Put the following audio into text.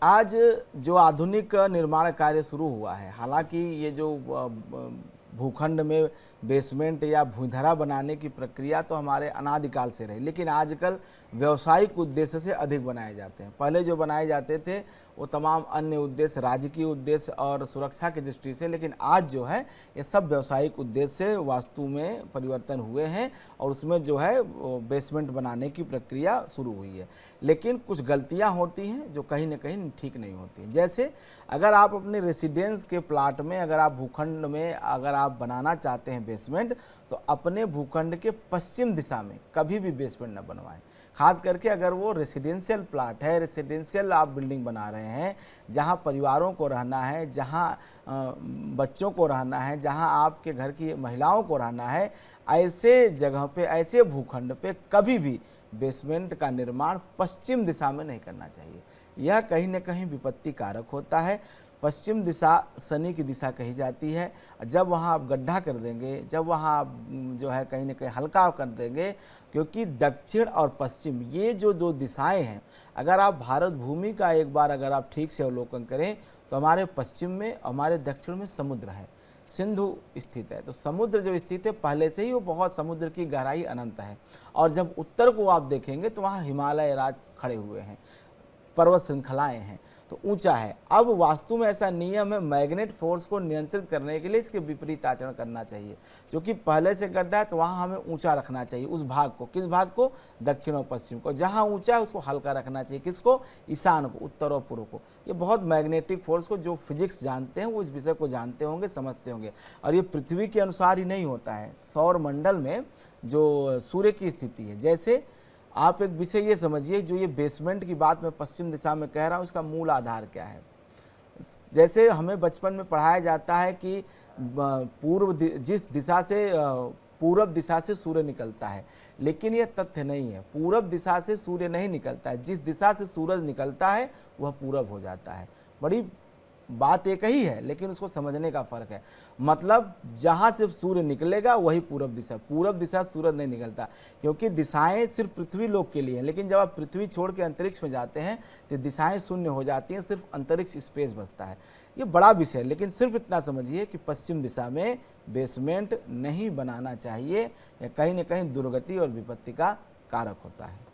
आज जो आधुनिक निर्माण कार्य शुरू हुआ है, हालांकि ये जो भूखंड में बेसमेंट या भूधरा बनाने की प्रक्रिया तो हमारे अनादिकाल से रही, लेकिन आजकल व्यावसायिक उद्देश्य से अधिक बनाए जाते हैं। पहले जो बनाए जाते थे वो तमाम अन्य उद्देश्य, राजकीय उद्देश्य और सुरक्षा की दृष्टि से, लेकिन आज जो है ये सब व्यावसायिक उद्देश्य से वास्तु में परिवर्तन हुए हैं और उसमें जो है बेसमेंट बनाने की प्रक्रिया शुरू हुई है। लेकिन कुछ गलतियां होती हैं जो कहीं ना कहीं ठीक नहीं होती। जैसे अगर आप अपने रेसिडेंस के प्लाट में, अगर आप भूखंड में अगर आप बनाना चाहते हैं बेसमेंट, तो अपने भूखंड के पश्चिम दिशा में कभी भी बेसमेंट न बनवाएं। खास करके अगर वो रेसिडेंशियल प्लाट है, रेसिडेंशियल आप बिल्डिंग बना रहे हैं, जहां परिवारों को रहना है, जहां बच्चों को रहना है, जहां आपके घर की महिलाओं को रहना है, ऐसे जगह पे, ऐसे भूखंड पे कभी भी बेसमेंट का निर्माण पश्चिम दिशा में नहीं करना चाहिए। यह कहीं न कहीं विपत्ति कारक होता है। पश्चिम दिशा शनि की दिशा कही जाती है। जब वहाँ आप गड्ढा कर देंगे, जब वहाँ आप जो है कहीं न कहीं हल्का कर देंगे, क्योंकि दक्षिण और पश्चिम ये जो दो दिशाएं हैं, अगर आप भारत भूमि का एक बार अगर आप ठीक से अवलोकन करें तो हमारे पश्चिम में, हमारे दक्षिण में समुद्र है, सिंधु स्थित है। तो समुद्र जो स्थित है पहले से ही वो बहुत, समुद्र की गहराई अनंत है। और जब उत्तर को आप देखेंगे तो वहाँ हिमालय राज खड़े हुए हैं, पर्वत श्रृंखलाएं हैं, तो ऊंचा है। अब वास्तु में ऐसा नियम है, मैग्नेट फोर्स को नियंत्रित करने के लिए इसके विपरीत आचरण करना चाहिए। क्योंकि पहले से गड्ढा है तो वहाँ हमें ऊंचा रखना चाहिए उस भाग को। किस भाग को? दक्षिण और पश्चिम को। जहाँ ऊंचा है उसको हल्का रखना चाहिए। किसको? ईशान को, उत्तर और पूर्व को। ये बहुत मैग्नेटिक फोर्स को, जो फिजिक्स जानते हैं वो इस विषय को जानते होंगे, समझते होंगे। और ये पृथ्वी के अनुसार ही नहीं होता है, सौर मंडल में जो सूर्य की स्थिति है। जैसे आप एक विषय ये समझिए, जो ये बेसमेंट की बात मैं पश्चिम दिशा में कह रहा हूँ, इसका मूल आधार क्या है। जैसे हमें बचपन में पढ़ाया जाता है कि जिस दिशा से पूरब दिशा से सूर्य निकलता है, लेकिन यह तथ्य नहीं है। पूरब दिशा से सूर्य नहीं निकलता है, जिस दिशा से सूरज निकलता है वह पूरब हो जाता है। बड़ी बात एक ही है, लेकिन उसको समझने का फर्क है। मतलब जहां से सूर्य निकलेगा वही पूरब दिशा। पूरब दिशा सूरज नहीं निकलता, क्योंकि दिशाएं सिर्फ पृथ्वी लोक के लिए हैं। लेकिन जब आप पृथ्वी छोड़ के अंतरिक्ष में जाते हैं तो दिशाएं शून्य हो जाती हैं, सिर्फ अंतरिक्ष स्पेस बचता है। ये बड़ा विषय है, लेकिन सिर्फ इतना समझिए कि पश्चिम दिशा में बेसमेंट नहीं बनाना चाहिए। कहीं न कहीं दुर्गति और विपत्ति का कारक होता है।